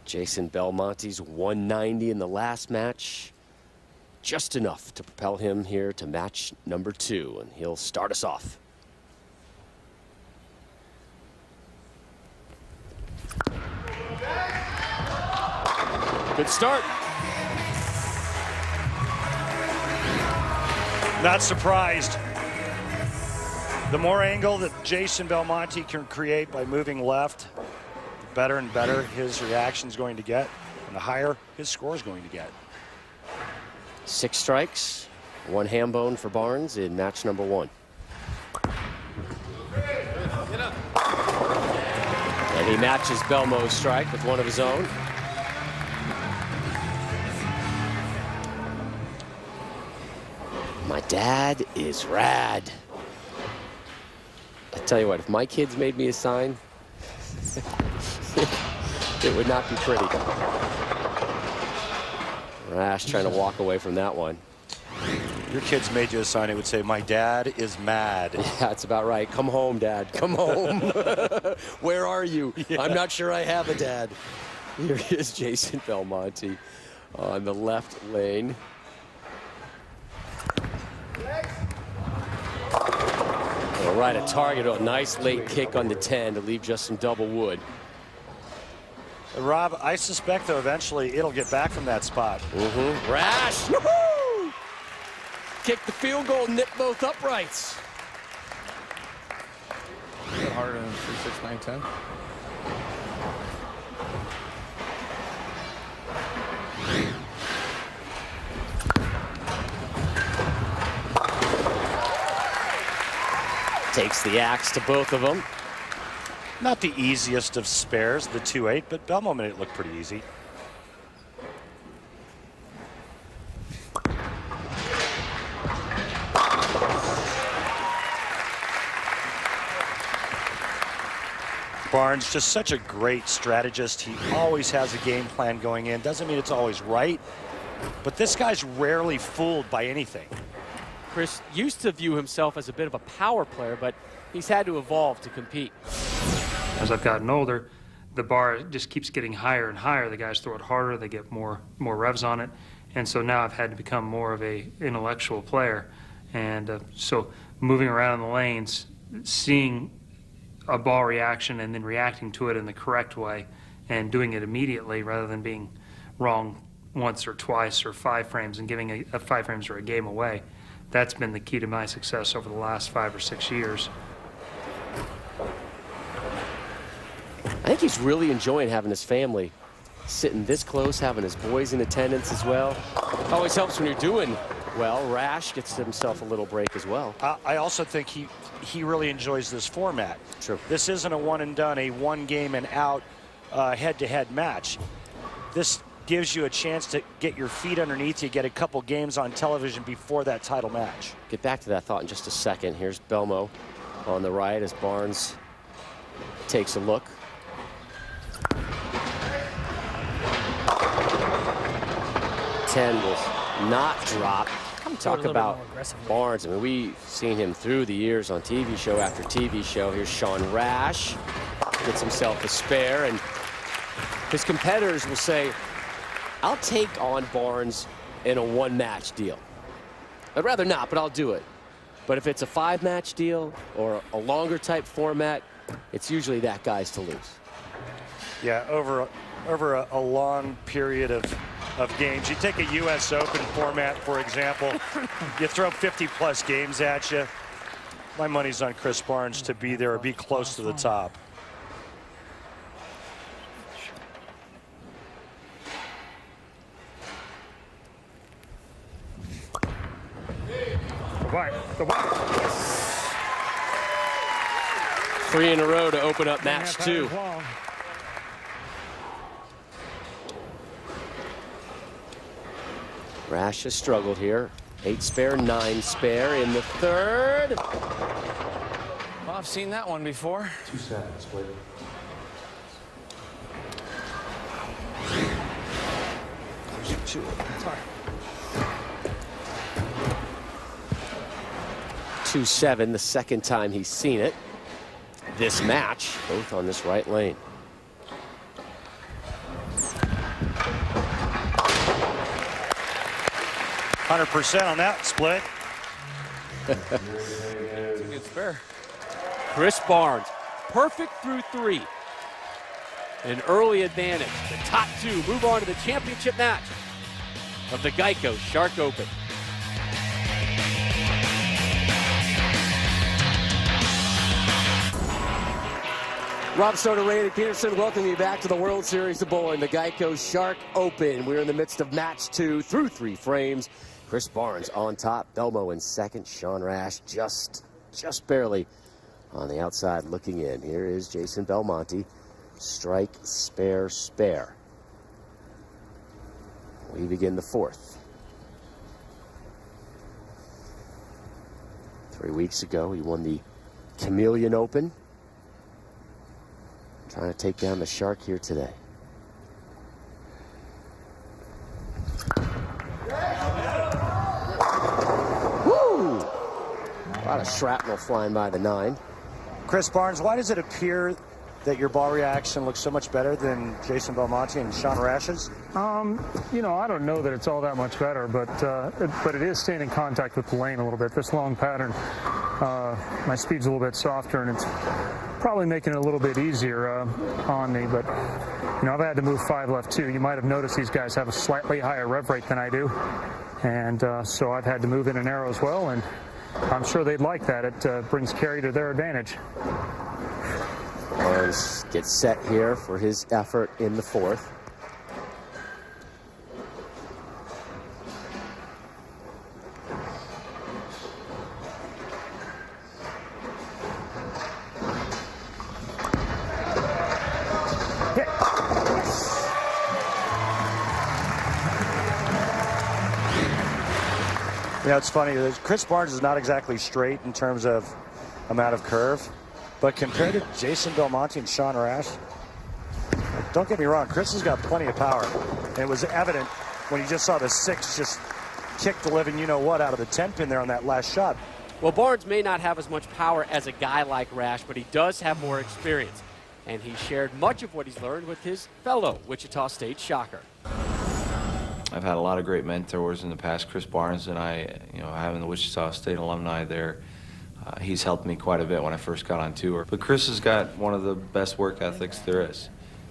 Jason Belmonte's 190 in the last match. Just enough to propel him here to match number 2, and he'll start us off. Good start. Not surprised. The more angle that Jason Belmonte can create by moving left, the better and better his reaction is going to get, and the higher his score is going to get. 6 strikes, 1 ham bone for Barnes in match number 1. And he matches Belmo's strike with one of his own. My dad is rad. I tell you what, if my kids made me a sign, it would not be pretty. Rash trying to walk away from that one. Your kids made you a sign, it would say, "My dad is mad." Yeah, that's about right. Come home, Dad. Come home. Where are you? Yeah. I'm not sure I have a dad. Here is Jason Belmonte on the left lane. Right at target. A nice late kick on the 10 to leave just some double wood. Rob, I suspect, though, eventually it'll get back from that spot. Rash! Woohoo! Kick the field goal, nip both uprights. A bit harder than 3, 6, 9, 10. Takes the axe to both of them. Not the easiest of spares, the 2-8, but Belmo made it look pretty easy. Barnes, just such a great strategist. He always has a game plan going in. Doesn't mean it's always right, but this guy's rarely fooled by anything. Chris used to view himself as a bit of a power player, but he's had to evolve to compete. As I've gotten older, the bar just keeps getting higher and higher. The guys throw it harder, they get more revs on it, and so now I've had to become more of a intellectual player. And so moving around in the lanes, seeing a ball reaction and then reacting to it in the correct way and doing it immediately rather than being wrong once or twice or 5 frames and giving a 5 frames or a game away. That's been the key to my success over the last 5 or 6 years. I think he's really enjoying having his family sitting this close, having his boys in attendance as well. Always helps when you're doing well. Rash gets himself a little break as well. I also think he really enjoys this format. True. This isn't a one and done, a 1 game and out head-to-head match. This gives you a chance to get your feet underneath you, get a couple games on television before that title match. Get back to that thought in just a second. Here's Belmo on the right as Barnes takes a look. Ten will not drop. Talk about Barnes. I mean, we've seen him through the years on TV show after TV show. Here's Sean Rash. Gets himself a spare, and his competitors will say, I'll take on Barnes in a 1-match deal. I'd rather not, but I'll do it. But if it's a 5-match deal or a longer type format, it's usually that guy's to lose. Yeah, over a long period of games. You take a US Open format, for example, you throw 50-plus games at you. My money's on Chris Barnes to be there or be close to the top. The white. 3 in a row to open up match 2. Rash has struggled here. 8 spare, 9 spare in the 3rd. Well, I've seen that one before. 2 seconds, please. Sorry. 2-7, the second time he's seen it this match, both on this right lane. 100% on that split. It's a good spare. Chris Barnes, perfect through 3. An early advantage. The top 2 move on to the championship match of the Geico Shark Open. Rob Stoner, Randy Peterson, welcome you back to the World Series of Bowling, the Geico Shark Open. We're in the midst of match 2 through 3 frames. Chris Barnes on top, Belmo in second, Sean Rash just barely on the outside looking in. Here is Jason Belmonte, strike, spare, spare. We begin the 4th. 3 weeks ago, he won the Chameleon Open. Trying to take down the Shark here today. Woo! A lot of shrapnel flying by the 9. Chris Barnes, why does it appear that your ball reaction looks so much better than Jason Belmonte and Sean Rash's? You know, I don't know that it's all that much better, but it is staying in contact with the lane a little bit. This long pattern, my speed's a little bit softer, and it's probably making it a little bit easier on me. But you know, I've had to move 5 left too. You might have noticed these guys have a slightly higher rev rate than I do, and so I've had to move in an arrow as well. And I'm sure they'd like that. It brings carry to their advantage. Barnes gets set here for his effort in the 4th. You know, it's funny. Chris Barnes is not exactly straight in terms of amount of curve, but compared to Jason Belmonte and Sean Rash, don't get me wrong, Chris has got plenty of power. And it was evident when you just saw the 6 just kick the living you-know-what out of the 10-pin there on that last shot. Well, Barnes may not have as much power as a guy like Rash, but he does have more experience. And he shared much of what he's learned with his fellow Wichita State Shocker. I've had a lot of great mentors in the past. Chris Barnes and I, you know, having the Wichita State alumni there, he's helped me quite a bit when I first got on tour. But Chris has got one of the best work ethics there is.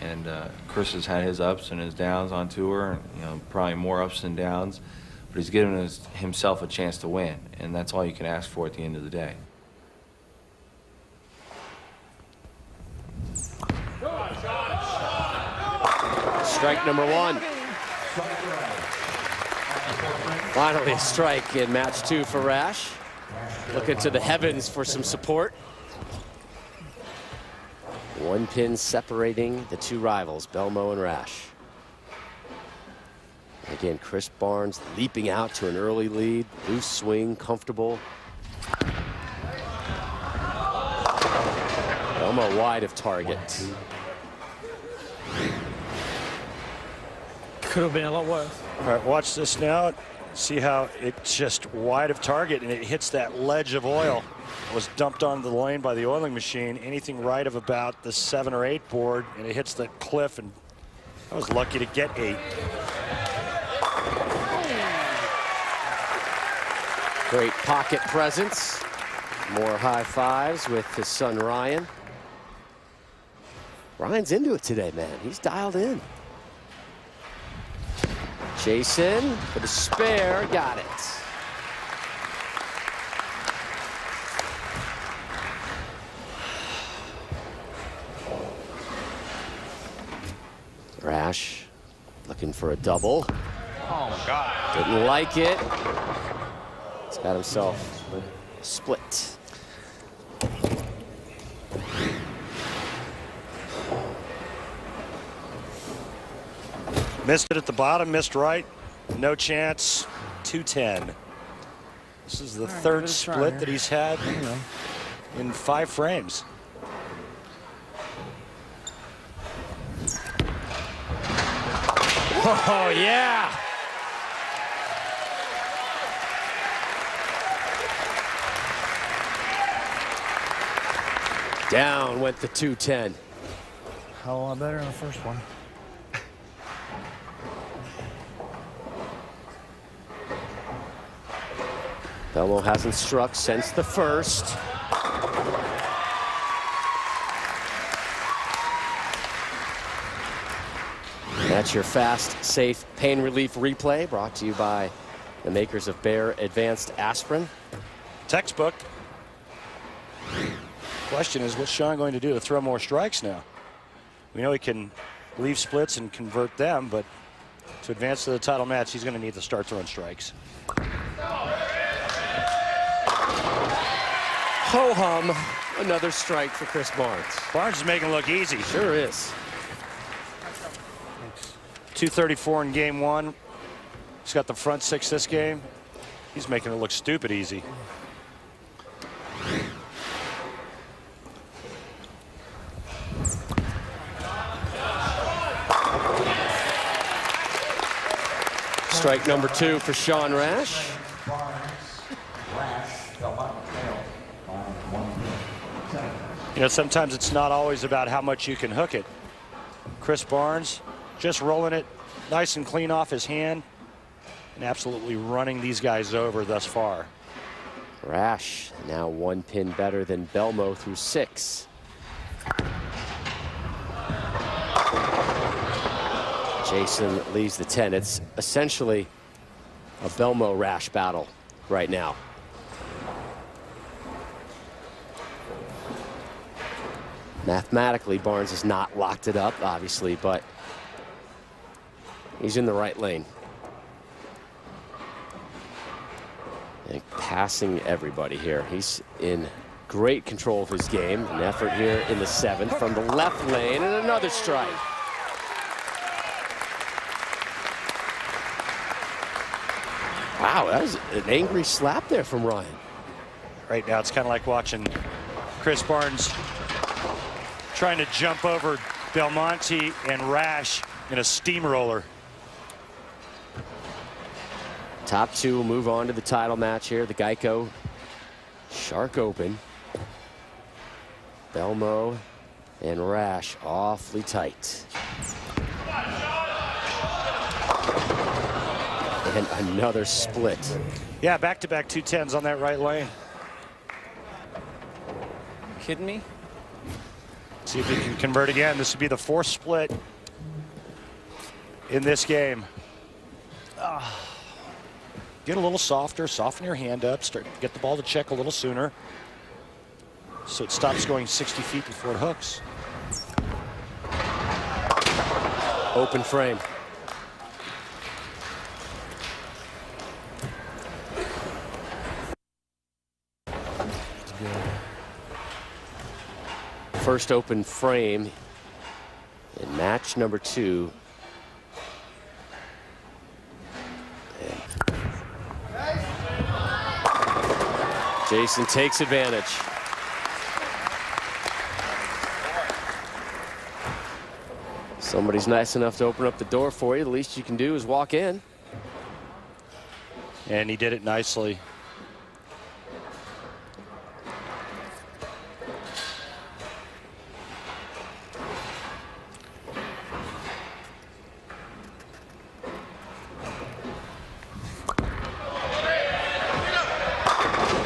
And Chris has had his ups and his downs on tour, you know, probably more ups than downs. But he's given himself a chance to win, and that's all you can ask for at the end of the day. Strike number 1. Finally a strike in match 2 for Rash. Looking to the heavens for some support. 1 pin separating the 2 rivals, Belmo and Rash. Again, Chris Barnes leaping out to an early lead. Loose swing, comfortable. Belmo wide of target. Could have been a lot worse. All right, watch this now. See how it's just wide of target, and it hits that ledge of oil. It was dumped onto the lane by the oiling machine. Anything right of about the 7 or 8 board, and it hits that cliff, and I was lucky to get 8. Great pocket presence. More high fives with his son Ryan. Ryan's into it today, man. He's dialed in. Jason for the spare, got it. Rash looking for a double. Oh, my God. Didn't like it. He's got himself a split. Missed it at the bottom, missed right. No chance. 210. This is the third split that he's had in 5 frames. Oh, yeah. Down went the 210. Hell of a lot better than the first one. Belmo hasn't struck since the first. That's your fast, safe pain relief replay, brought to you by the makers of Bayer Advanced Aspirin. Textbook. Question is, what's Sean going to do to throw more strikes now? We know he can leave splits and convert them, but to advance to the title match, he's going to need to start throwing strikes. Ho-hum, another strike for Chris Barnes. Barnes is making it look easy. Sure is. 234 in game one. He's got the front six this game. He's making it look stupid easy. Strike number 2 for Sean Rash. You know, sometimes it's not always about how much you can hook it. Chris Barnes just rolling it nice and clean off his hand and absolutely running these guys over thus far. Rash now 1 pin better than Belmo through 6. Jason leaves the 10. It's essentially a Belmo Rash battle right now. Mathematically, Barnes has not locked it up, obviously, but he's in the right lane. And passing everybody here. He's in great control of his game. An effort here in the 7th from the left lane, and another strike. Wow, that was an angry slap there from Ryan. Right now, it's kind of like watching Chris Barnes trying to jump over Belmonte and Rash in a steamroller. Top 2 will move on to the title match here. The Geico Shark Open. Belmo and Rash awfully tight. And another split. Yeah, back-to-back 210s on that right lane. Kidding me? See if he can convert again. This would be the 4th split in this game. Get a little softer, soften your hand up, get the ball to check a little sooner so it stops going 60 feet before it hooks. Open frame. First open frame in match number 2. Jason takes advantage. Somebody's nice enough to open up the door for you. The least you can do is walk in. And he did it nicely.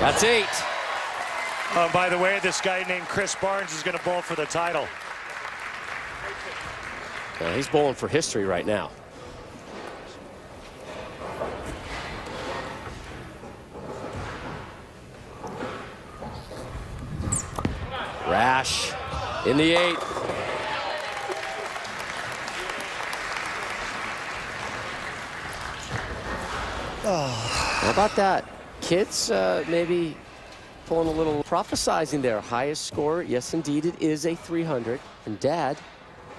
That's 8. By the way, this guy named Chris Barnes is going to bowl for the title. He's bowling for history right now. Rash in the 8th. How about that? Kids maybe pulling a little prophesizing there. Highest score, yes indeed, it is a 300. And Dad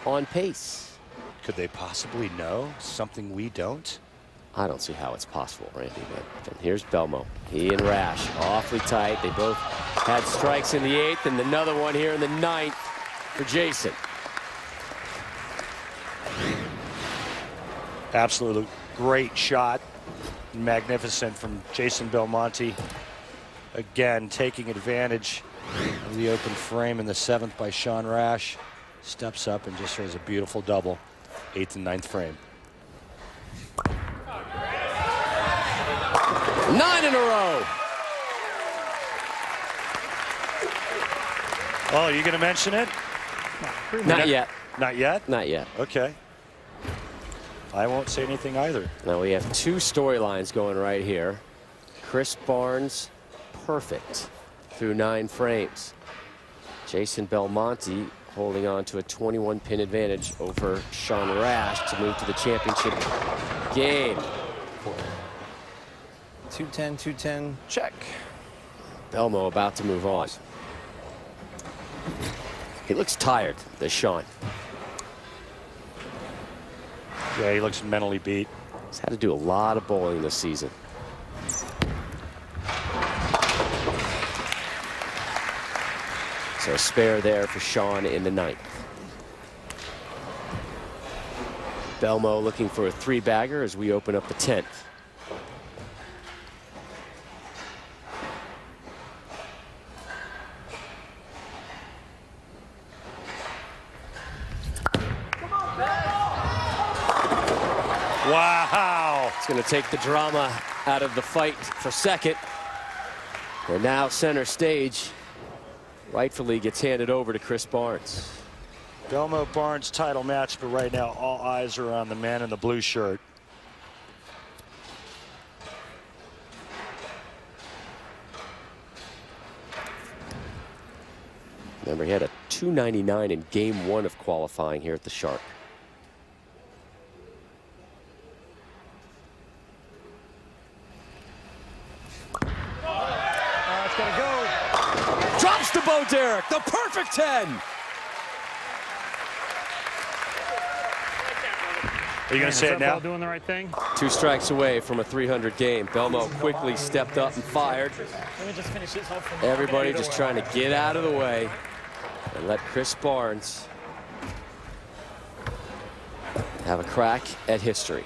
on pace. Could they possibly know something we don't? I don't see how it's possible, Randy. But here's Belmo. He and Rash awfully tight. They both had strikes in the 8th and another one here in the 9th for Jason. Absolutely great shot. Magnificent from Jason Belmonte. Again, taking advantage of the open frame in the 7th by Sean Rash. Steps up and just throws a beautiful double. 8th and 9th frame. 9 in a row. Oh, are you going to mention it? Not yet. Not yet? Not yet. Okay. I won't say anything either. Now we have two storylines going right here. Chris Barnes, perfect through 9 frames. Jason Belmonte holding on to a 21-pin advantage over Sean Rash to move to the championship game. 210, 210, check. Belmo about to move on. He looks tired, this Sean. Yeah, he looks mentally beat. He's had to do a lot of bowling this season. So a spare there for Sean in the 9th. Belmo looking for a 3-bagger as we open up the 10th. Wow. It's going to take the drama out of the fight for second. And now center stage rightfully gets handed over to Chris Barnes. Belmo Barnes title match, but right now all eyes are on the man in the blue shirt. Remember, he had a 299 in game 1 of qualifying here at the Shark. It's gonna go. Drops to Bo Derek, the perfect 10. Are you gonna say it now? Doing the right thing? 2 strikes away from a 300 game. Belmo quickly stepped up and fired. Let me just finish this off. Everybody just trying to get out of the way and let Chris Barnes have a crack at history.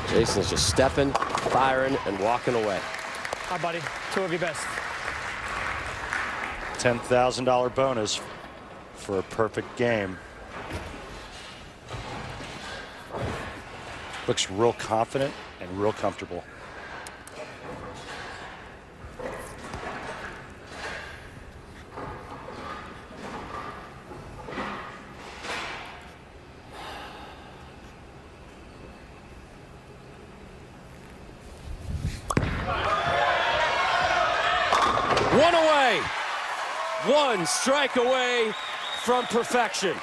Jason's just stepping, firing, and walking away. Hi, buddy. 2 of your best. $10,000 bonus for a perfect game. Looks real confident and real comfortable. One away. 1 strike away from perfection.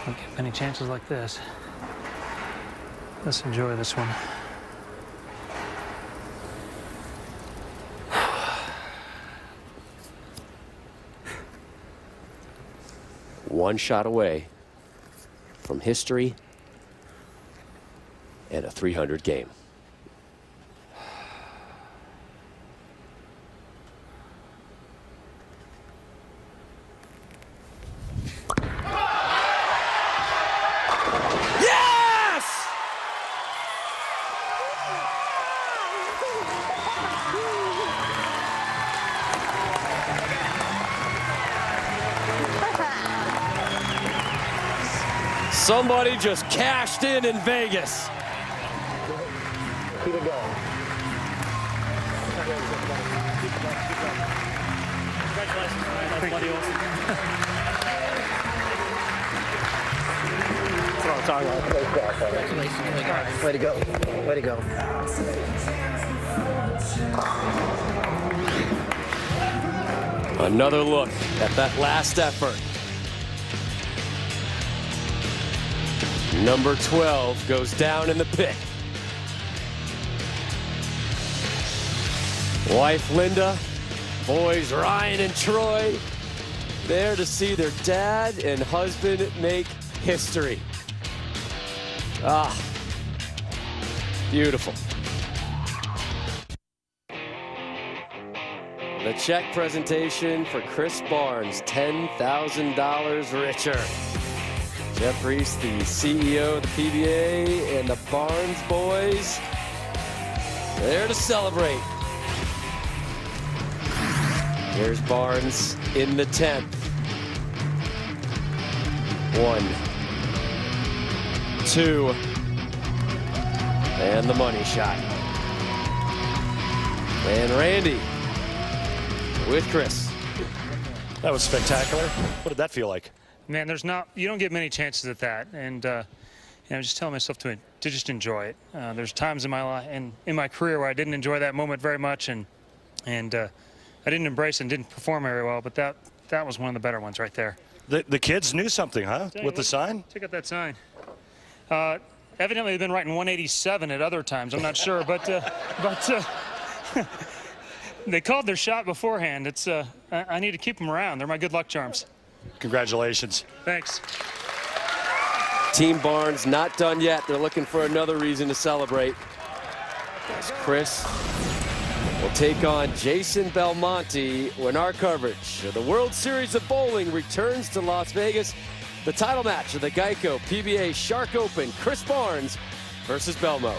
Don't get many chances like this. Let's enjoy this one. One shot away from history and a 300 game. Yes! Somebody just cashed in Vegas. Keep it going. Congratulations, man. That's bloody awesome. That's what I'm talking about. Congratulations. Way to go. Way to go. Another look at that last effort. Number 12 goes down in the pit. Wife Linda, boys Ryan and Troy, there to see their dad and husband make history. Ah, beautiful. The check presentation for Chris Barnes, $10,000 richer. Jeff Reese, the CEO of the PBA, and the Barnes boys, there to celebrate. Here's Barnes in the 10th. 1, 2, and the money shot. And Randy with Chris. That was spectacular. What did that feel like? Man, you don't get many chances at that, and I'm just telling myself to just enjoy it. There's times in my life and in my career where I didn't enjoy that moment very much, and I didn't embrace and didn't perform very well, but that was one of the better ones right there. The kids knew something, huh? With the sign? Check out that sign. Evidently, they've been writing 187 at other times. I'm not sure, but they called their shot beforehand. It's I need to keep them around. They're my good luck charms. Congratulations. Thanks. Team Barnes not done yet. They're looking for another reason to celebrate. As Chris will take on Jason Belmonte when our coverage of the World Series of Bowling returns to Las Vegas. The title match of the Geico PBA Shark Open, Chris Barnes versus Belmo.